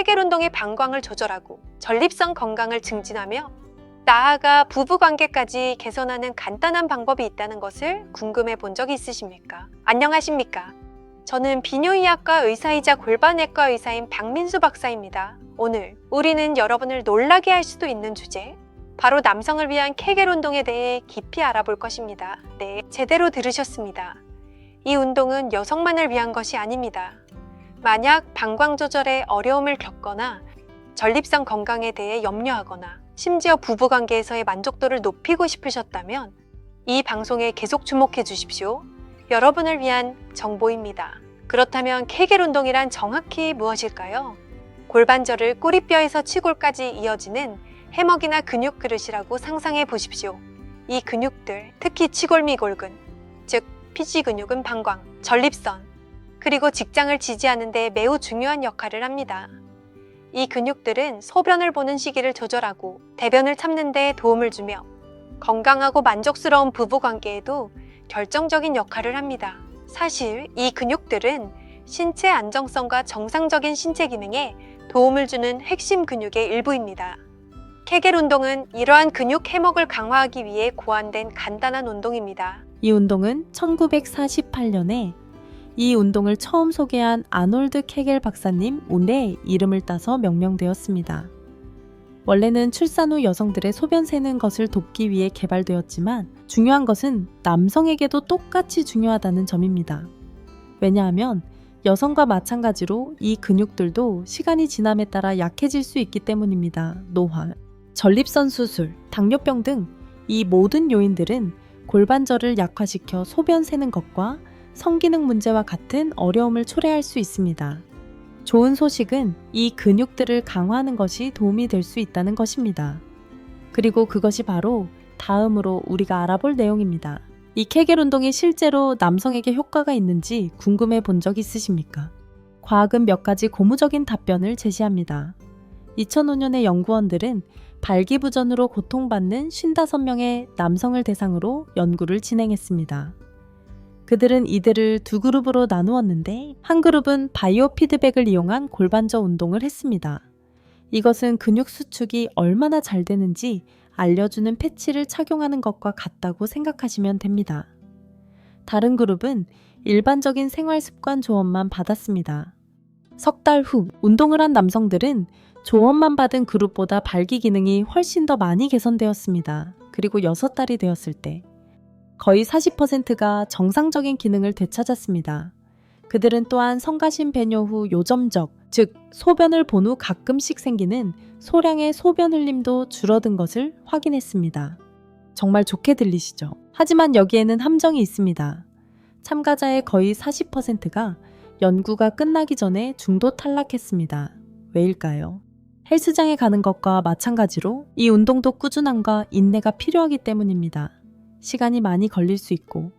케겔 운동의 방광을 조절하고 전립선 건강을 증진하며 나아가 부부관계까지 개선하는 간단한 방법이 있다는 것을 궁금해 본 적이 있으십니까? 안녕하십니까? 저는 비뇨의학과 의사이자 골반외과 의사인 박민수 박사입니다. 오늘 우리는 여러분을 놀라게 할 수도 있는 주제, 바로 남성을 위한 케겔 운동에 대해 깊이 알아볼 것입니다. 네, 제대로 들으셨습니다. 이 운동은 여성만을 위한 것이 아닙니다. 만약 방광 조절에 어려움을 겪거나 전립선 건강에 대해 염려하거나 심지어 부부관계에서의 만족도를 높이고 싶으셨다면 이 방송에 계속 주목해 주십시오. 여러분을 위한 정보입니다. 그렇다면 케겔 운동이란 정확히 무엇일까요? 골반절을 꼬리뼈에서 치골까지 이어지는 해먹이나 근육 그릇이라고 상상해 보십시오. 이 근육들, 특히 치골미골근, 즉 피지 근육은 방광, 전립선, 그리고 직장을 지지하는 데 매우 중요한 역할을 합니다. 이 근육들은 소변을 보는 시기를 조절하고 대변을 참는 데 도움을 주며 건강하고 만족스러운 부부관계에도 결정적인 역할을 합니다. 사실 이 근육들은 신체 안정성과 정상적인 신체 기능에 도움을 주는 핵심 근육의 일부입니다. 케겔 운동은 이러한 근육 해먹을 강화하기 위해 고안된 간단한 운동입니다. 이 운동은 1948년에 이 운동을 처음 소개한 아놀드 케겔 박사님 운에 이름을 따서 명명되었습니다. 원래는 출산 후 여성들의 소변 새는 것을 돕기 위해 개발되었지만 중요한 것은 남성에게도 똑같이 중요하다는 점입니다. 왜냐하면 여성과 마찬가지로 이 근육들도 시간이 지남에 따라 약해질 수 있기 때문입니다. 노화, 전립선 수술, 당뇨병 등 이 모든 요인들은 골반절을 약화시켜 소변 새는 것과 성기능 문제와 같은 어려움을 초래할 수 있습니다. 좋은 소식은 이 근육들을 강화하는 것이 도움이 될 수 있다는 것입니다. 그리고 그것이 바로 다음으로 우리가 알아볼 내용입니다. 이 케겔 운동이 실제로 남성에게 효과가 있는지 궁금해 본 적 있으십니까? 과학은 몇 가지 고무적인 답변을 제시합니다. 2005년에 연구원들은 발기부전으로 고통받는 55명의 남성을 대상으로 연구를 진행했습니다. 그들은 이들을 두 그룹으로 나누었는데 한 그룹은 바이오 피드백을 이용한 골반저 운동을 했습니다. 이것은 근육 수축이 얼마나 잘 되는지 알려주는 패치를 착용하는 것과 같다고 생각하시면 됩니다. 다른 그룹은 일반적인 생활습관 조언만 받았습니다. 석 달 후 운동을 한 남성들은 조언만 받은 그룹보다 발기 기능이 훨씬 더 많이 개선되었습니다. 그리고 6달이 되었을 때 거의 40%가 정상적인 기능을 되찾았습니다. 그들은 또한 성가신 배뇨 후 요점적, 즉 소변을 본 후 가끔씩 생기는 소량의 소변 흘림도 줄어든 것을 확인했습니다. 정말 좋게 들리시죠? 하지만 여기에는 함정이 있습니다. 참가자의 거의 40%가 연구가 끝나기 전에 중도 탈락했습니다. 왜일까요? 헬스장에 가는 것과 마찬가지로 이 운동도 꾸준함과 인내가 필요하기 때문입니다. 시간이 많이 걸릴 수 있고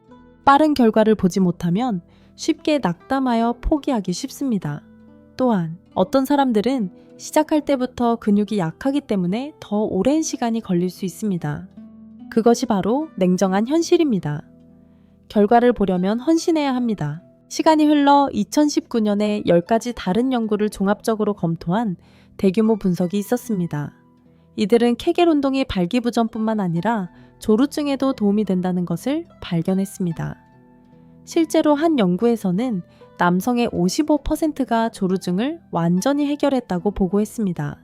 빠른 결과를 보지 못하면 쉽게 낙담하여 포기하기 쉽습니다. 또한 어떤 사람들은 시작할 때부터 근육이 약하기 때문에 더 오랜 시간이 걸릴 수 있습니다. 그것이 바로 냉정한 현실입니다. 결과를 보려면 헌신해야 합니다. 시간이 흘러 2019년에 10가지 다른 연구를 종합적으로 검토한 대규모 분석이 있었습니다. 이들은 케겔 운동이 발기부전뿐만 아니라 조루증에도 도움이 된다는 것을 발견했습니다. 실제로 한 연구에서는 남성의 55%가 조루증을 완전히 해결했다고 보고했습니다.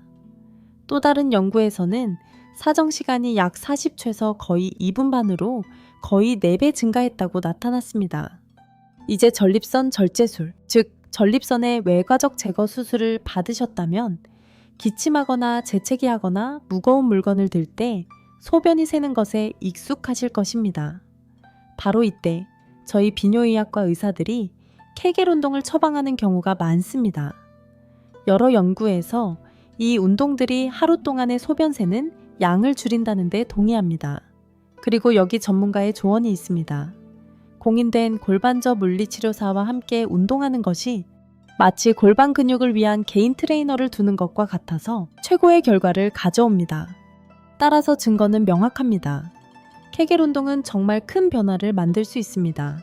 또 다른 연구에서는 사정 시간이 약 40초에서 거의 2분 반으로 거의 4배 증가했다고 나타났습니다. 이제 전립선 절제술, 즉 전립선의 외과적 제거 수술을 받으셨다면 기침하거나 재채기하거나 무거운 물건을 들 때 소변이 새는 것에 익숙하실 것입니다. 바로 이때 저희 비뇨의학과 의사들이 케겔 운동을 처방하는 경우가 많습니다. 여러 연구에서 이 운동들이 하루 동안의 소변 새는 양을 줄인다는 데 동의합니다. 그리고 여기 전문가의 조언이 있습니다. 공인된 골반저 물리치료사와 함께 운동하는 것이 마치 골반 근육을 위한 개인 트레이너를 두는 것과 같아서 최고의 결과를 가져옵니다. 따라서 증거는 명확합니다. 케겔 운동은 정말 큰 변화를 만들 수 있습니다.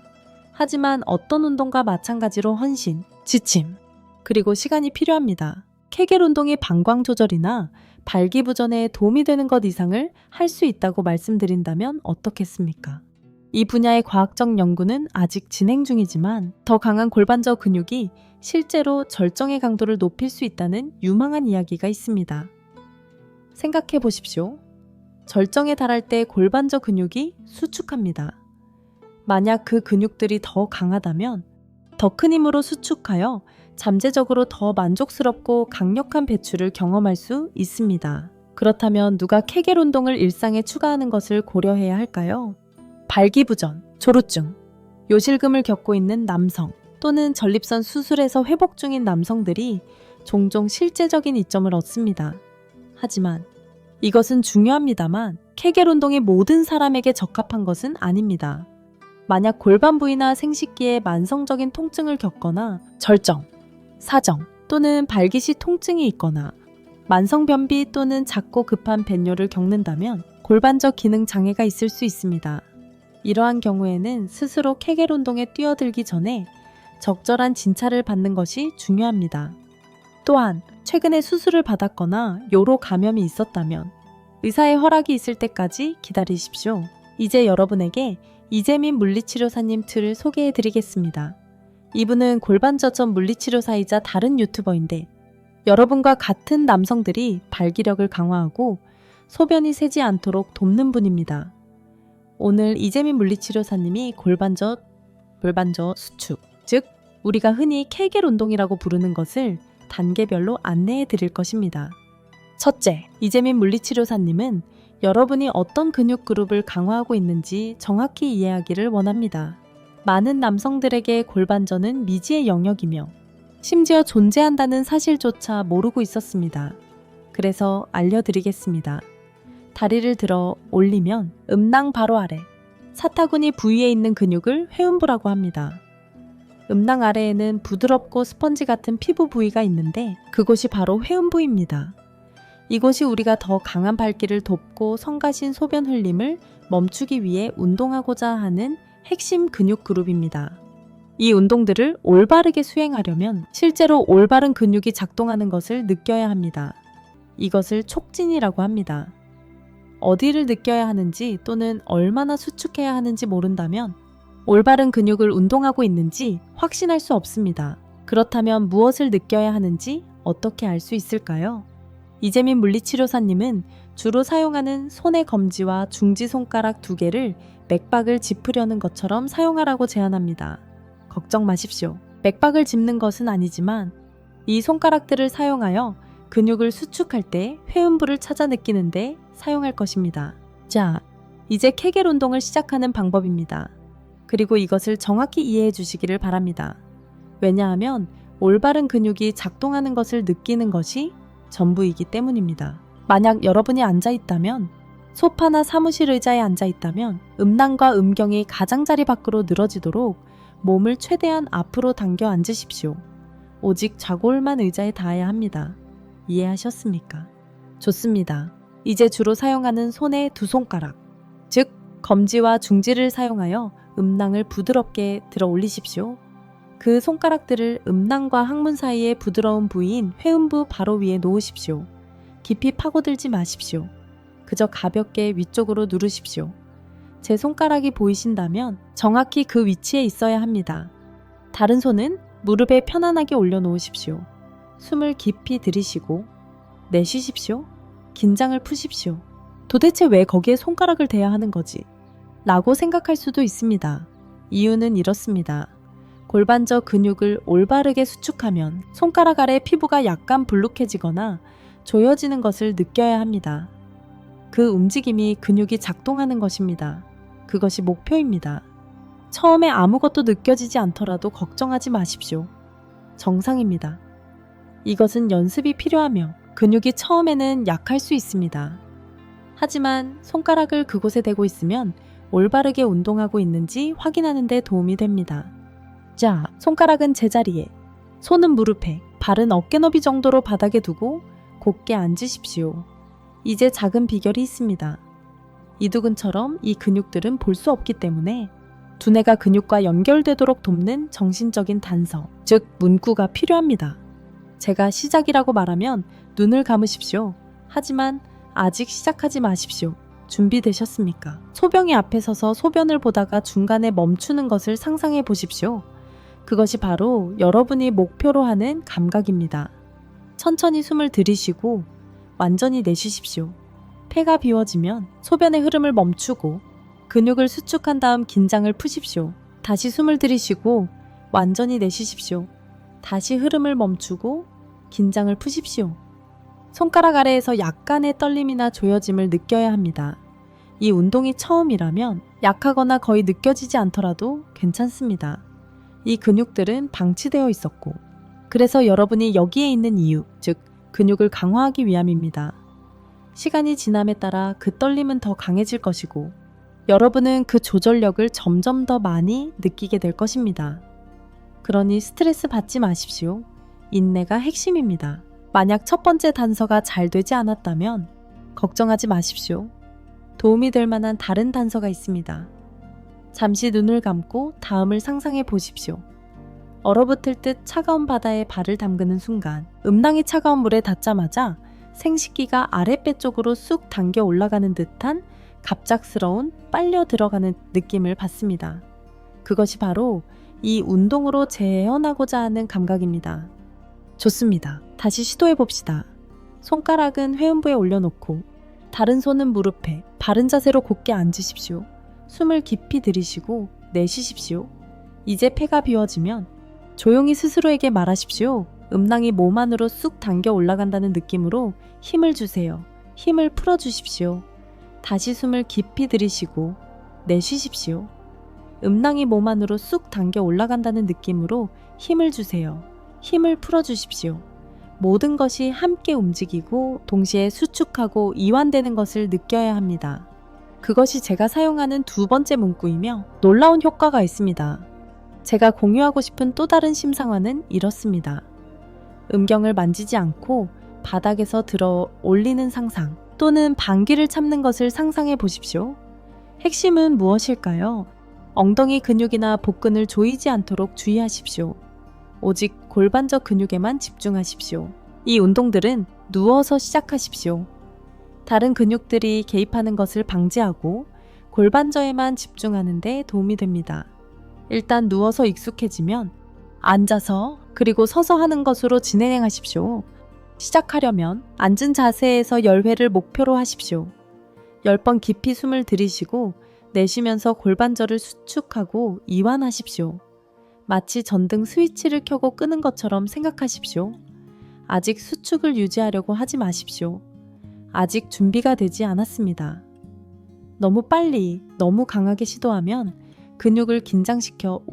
하지만 어떤 운동과 마찬가지로 헌신, 지침, 그리고 시간이 필요합니다. 케겔 운동이 방광 조절이나 발기부전에 도움이 되는 것 이상을 할 수 있다고 말씀드린다면 어떻겠습니까? 이 분야의 과학적 연구는 아직 진행 중이지만 더 강한 골반저 근육이 실제로 절정의 강도를 높일 수 있다는 유망한 이야기가 있습니다. 생각해 보십시오. 절정에 달할 때 골반저 근육이 수축합니다. 만약 그 근육들이 더 강하다면 더 큰 힘으로 수축하여 잠재적으로 더 만족스럽고 강력한 배출을 경험할 수 있습니다. 그렇다면 누가 케겔 운동을 일상에 추가하는 것을 고려해야 할까요? 발기부전, 조루증, 요실금을 겪고 있는 남성 또는 전립선 수술에서 회복 중인 남성들이 종종 실제적인 이점을 얻습니다. 하지만 이것은 중요합니다만 케겔 운동이 모든 사람에게 적합한 것은 아닙니다. 만약 골반 부위나 생식기에 만성적인 통증을 겪거나 절정, 사정 또는 발기 시 통증이 있거나 만성변비 또는 작고 급한 변뇨를 겪는다면 골반저 기능 장애가 있을 수 있습니다. 이러한 경우에는 스스로 케겔 운동에 뛰어들기 전에 적절한 진찰을 받는 것이 중요합니다. 또한 최근에 수술을 받았거나 요로 감염이 있었다면 의사의 허락이 있을 때까지 기다리십시오. 이제 여러분에게 이재민 물리치료사님 틀을 소개해 드리겠습니다. 이분은 골반저점 물리치료사이자 다른 유튜버인데 여러분과 같은 남성들이 발기력을 강화하고 소변이 새지 않도록 돕는 분입니다. 오늘 이재민 물리치료사님이 골반저 수축, 즉 우리가 흔히 케겔 운동이라고 부르는 것을 단계별로 안내해 드릴 것입니다. 첫째, 이재민 물리치료사님은 여러분이 어떤 근육 그룹을 강화하고 있는지 정확히 이해하기를 원합니다. 많은 남성들에게 골반저는 미지의 영역이며 심지어 존재한다는 사실조차 모르고 있었습니다. 그래서 알려드리겠습니다. 다리를 들어 올리면 음낭 바로 아래, 사타구니 부위에 있는 근육을 회음부라고 합니다. 음낭 아래에는 부드럽고 스펀지 같은 피부 부위가 있는데 그곳이 바로 회음부입니다. 이곳이 우리가 더 강한 발기를 돕고 성가신 소변 흘림을 멈추기 위해 운동하고자 하는 핵심 근육 그룹입니다. 이 운동들을 올바르게 수행하려면 실제로 올바른 근육이 작동하는 것을 느껴야 합니다. 이것을 촉진이라고 합니다. 어디를 느껴야 하는지 또는 얼마나 수축해야 하는지 모른다면 올바른 근육을 운동하고 있는지 확신할 수 없습니다. 그렇다면 무엇을 느껴야 하는지 어떻게 알 수 있을까요? 이재민 물리치료사님은 주로 사용하는 손의 검지와 중지 손가락 2개를 맥박을 짚으려는 것처럼 사용하라고 제안합니다. 걱정 마십시오. 맥박을 짚는 것은 아니지만 이 손가락들을 사용하여 근육을 수축할 때 회음부를 찾아 느끼는데 사용할 것입니다. 자, 이제 케겔 운동을 시작하는 방법입니다. 그리고 이것을 정확히 이해해 주시기를 바랍니다. 왜냐하면 올바른 근육이 작동하는 것을 느끼는 것이 전부이기 때문입니다. 만약 여러분이 앉아있다면, 소파나 사무실 의자에 앉아있다면 음낭과 음경이 가장자리 밖으로 늘어지도록 몸을 최대한 앞으로 당겨 앉으십시오. 오직 좌골만 의자에 닿아야 합니다. 이해하셨습니까? 좋습니다. 이제 주로 사용하는 손의 2손가락, 즉 검지와 중지를 사용하여 음낭을 부드럽게 들어 올리십시오. 그 손가락들을 음낭과 항문 사이의 부드러운 부위인 회음부 바로 위에 놓으십시오. 깊이 파고들지 마십시오. 그저 가볍게 위쪽으로 누르십시오. 제 손가락이 보이신다면 정확히 그 위치에 있어야 합니다. 다른 손은 무릎에 편안하게 올려놓으십시오. 숨을 깊이 들이쉬고 내쉬십시오. 긴장을 푸십시오. 도대체 왜 거기에 손가락을 대야 하는 거지? 라고 생각할 수도 있습니다. 이유는 이렇습니다. 골반저 근육을 올바르게 수축하면 손가락 아래 피부가 약간 불룩해지거나 조여지는 것을 느껴야 합니다. 그 움직임이 근육이 작동하는 것입니다. 그것이 목표입니다. 처음에 아무것도 느껴지지 않더라도 걱정하지 마십시오. 정상입니다. 이것은 연습이 필요하며 근육이 처음에는 약할 수 있습니다. 하지만 손가락을 그곳에 대고 있으면 올바르게 운동하고 있는지 확인하는 데 도움이 됩니다. 자, 손가락은 제자리에, 손은 무릎에, 발은 어깨 너비 정도로 바닥에 두고 곧게 앉으십시오. 이제 작은 비결이 있습니다. 이두근처럼 이 근육들은 볼 수 없기 때문에 두뇌가 근육과 연결되도록 돕는 정신적인 단서, 즉 문구가 필요합니다. 제가 시작이라고 말하면 눈을 감으십시오. 하지만 아직 시작하지 마십시오. 준비되셨습니까? 소변이 앞에 서서 소변을 보다가 중간에 멈추는 것을 상상해 보십시오. 그것이 바로 여러분이 목표로 하는 감각입니다. 천천히 숨을 들이쉬고 완전히 내쉬십시오. 폐가 비워지면 소변의 흐름을 멈추고 근육을 수축한 다음 긴장을 푸십시오. 다시 숨을 들이쉬고 완전히 내쉬십시오. 다시 흐름을 멈추고 긴장을 푸십시오. 손가락 아래에서 약간의 떨림이나 조여짐을 느껴야 합니다. 이 운동이 처음이라면 약하거나 거의 느껴지지 않더라도 괜찮습니다. 이 근육들은 방치되어 있었고, 그래서 여러분이 여기에 있는 이유, 즉 근육을 강화하기 위함입니다. 시간이 지남에 따라 그 떨림은 더 강해질 것이고, 여러분은 그 조절력을 점점 더 많이 느끼게 될 것입니다. 그러니 스트레스 받지 마십시오. 인내가 핵심입니다. 만약 첫 번째 단서가 잘 되지 않았다면 걱정하지 마십시오. 도움이 될 만한 다른 단서가 있습니다. 잠시 눈을 감고 다음을 상상해 보십시오. 얼어붙을 듯 차가운 바다에 발을 담그는 순간 음낭이 차가운 물에 닿자마자 생식기가 아랫배 쪽으로 쑥 당겨 올라가는 듯한 갑작스러운 빨려 들어가는 느낌을 받습니다. 그것이 바로 이 운동으로 재현하고자 하는 감각입니다. 좋습니다. 다시 시도해 봅시다. 손가락은 회음부에 올려놓고 다른 손은 무릎에 바른 자세로 곧게 앉으십시오. 숨을 깊이 들이쉬고 내쉬십시오. 이제 폐가 비워지면 조용히 스스로에게 말하십시오. 음낭이 몸 안으로 쑥 당겨 올라간다는 느낌으로 힘을 주세요. 힘을 풀어주십시오. 다시 숨을 깊이 들이쉬고 내쉬십시오. 음낭이 몸 안으로 쑥 당겨 올라간다는 느낌으로 힘을 주세요. 힘을 풀어주십시오. 모든 것이 함께 움직이고 동시에 수축하고 이완되는 것을 느껴야 합니다. 그것이 제가 사용하는 두 번째 문구이며 놀라운 효과가 있습니다. 제가 공유하고 싶은 또 다른 심상화는 이렇습니다. 음경을 만지지 않고 바닥에서 들어 올리는 상상 또는 방귀를 참는 것을 상상해 보십시오. 핵심은 무엇일까요? 엉덩이 근육이나 복근을 조이지 않도록 주의하십시오. 오직 골반저 근육에만 집중하십시오. 이 운동들은 누워서 시작하십시오. 다른 근육들이 개입하는 것을 방지하고 골반저에만 집중하는 데 도움이 됩니다. 일단 누워서 익숙해지면 앉아서 그리고 서서 하는 것으로 진행하십시오. 시작하려면 앉은 자세에서 10회를 목표로 하십시오. 10번 깊이 숨을 들이쉬고 내쉬면서 골반저를 수축하고 이완하십시오. 마치 전등 스위치를 켜고 끄는 것처럼 생각하십시오. 아직 수축을 유지하려고 하지 마십시오. 아직 준비가 되지 않았습니다. 너무 빨리, 너무 강하게 시도하면 근육을 긴장시켜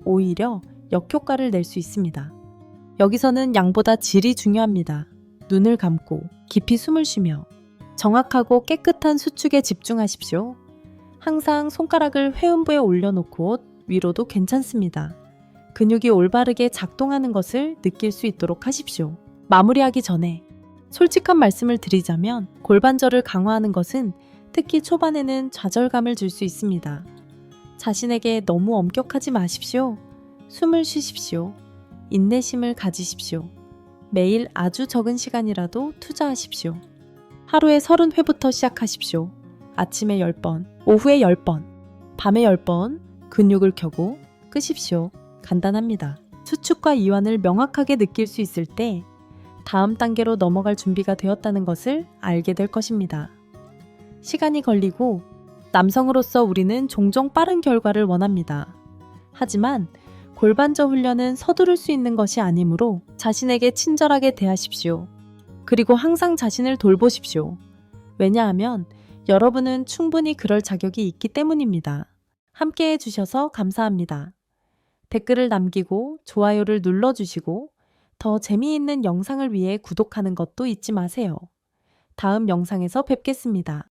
오히려 역효과를 낼 수 있습니다. 여기서는 양보다 질이 중요합니다. 눈을 감고 깊이 숨을 쉬며 정확하고 깨끗한 수축에 집중하십시오. 항상 손가락을 회음부에 올려놓고 위로도 괜찮습니다. 근육이 올바르게 작동하는 것을 느낄 수 있도록 하십시오. 마무리하기 전에 솔직한 말씀을 드리자면 골반저를 강화하는 것은 특히 초반에는 좌절감을 줄 수 있습니다. 자신에게 너무 엄격하지 마십시오. 숨을 쉬십시오. 인내심을 가지십시오. 매일 아주 적은 시간이라도 투자하십시오. 하루에 30회부터 시작하십시오. 아침에 10번, 오후에 10번, 밤에 10번 근육을 켜고 끄십시오. 간단합니다. 수축과 이완을 명확하게 느낄 수 있을 때 다음 단계로 넘어갈 준비가 되었다는 것을 알게 될 것입니다. 시간이 걸리고 남성으로서 우리는 종종 빠른 결과를 원합니다. 하지만 골반저 훈련은 서두를 수 있는 것이 아니므로 자신에게 친절하게 대하십시오. 그리고 항상 자신을 돌보십시오. 왜냐하면 여러분은 충분히 그럴 자격이 있기 때문입니다. 함께 해주셔서 감사합니다. 댓글을 남기고 좋아요를 눌러주시고 더 재미있는 영상을 위해 구독하는 것도 잊지 마세요. 다음 영상에서 뵙겠습니다.